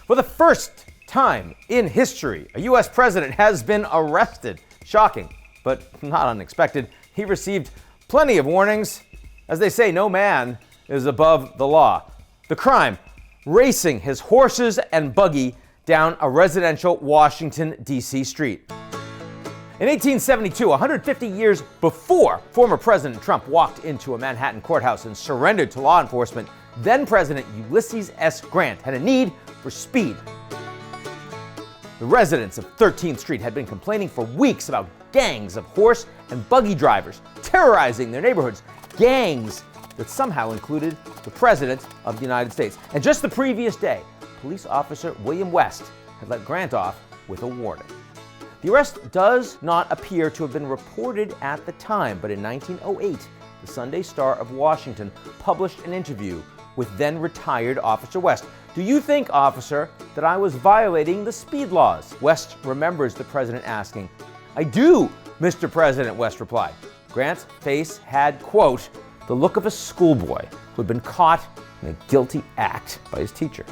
For the first time in history, a U.S. president has been arrested. Shocking, but not unexpected. He received plenty of warnings. As they say, no man is above the law. The crime, racing his horses and buggy down a residential Washington, D.C. street. In 1872, 150 years before former President Trump walked into a Manhattan courthouse and surrendered to law enforcement, then-President Ulysses S Grant had a need for speed. The residents of 13th Street had been complaining for weeks about gangs of horse and buggy drivers terrorizing their neighborhoods, gangs that somehow included the President of the United States. And just the previous day, police officer William West had let Grant off with a warning. The arrest does not appear to have been reported at the time, but in 1908, the Sunday Star of Washington published an interview with then-retired Officer West. "Do you think, officer, that I was violating the speed laws?" West remembers the president asking. "I do, Mr. President," West replied. Grant's face had, quote, the look of a schoolboy who had been caught in a guilty act by his teacher.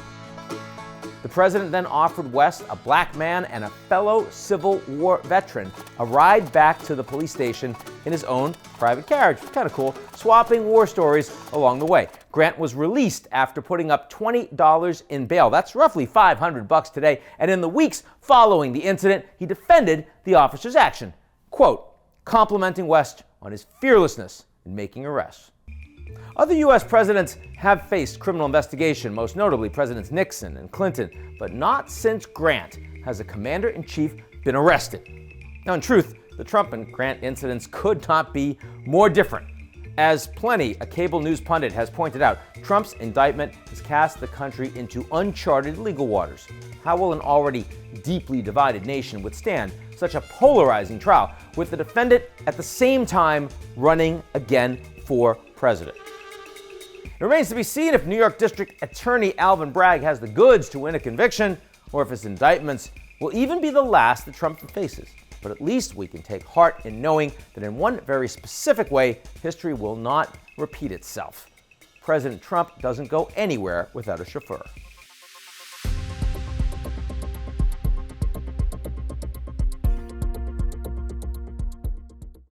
The president then offered West, a black man and a fellow Civil War veteran, a ride back to the police station in his own private carriage. Kind of cool, swapping war stories along the way. Grant was released after putting up $20 in bail. That's roughly $500 today. And in the weeks following the incident, he defended the officer's action, quote, complimenting West on his fearlessness in making arrests. Other U.S. presidents have faced criminal investigation, most notably Presidents Nixon and Clinton, but not since Grant has a commander-in-chief been arrested. Now, in truth, the Trump and Grant incidents could not be more different. As Plenty, a cable news pundit, has pointed out, Trump's indictment has cast the country into uncharted legal waters. How will an already deeply divided nation withstand such a polarizing trial with the defendant at the same time running again for president? It remains to be seen if New York District Attorney Alvin Bragg has the goods to win a conviction, or if his indictments will even be the last that Trump faces. But at least we can take heart in knowing that in one very specific way, history will not repeat itself. President Trump doesn't go anywhere without a chauffeur.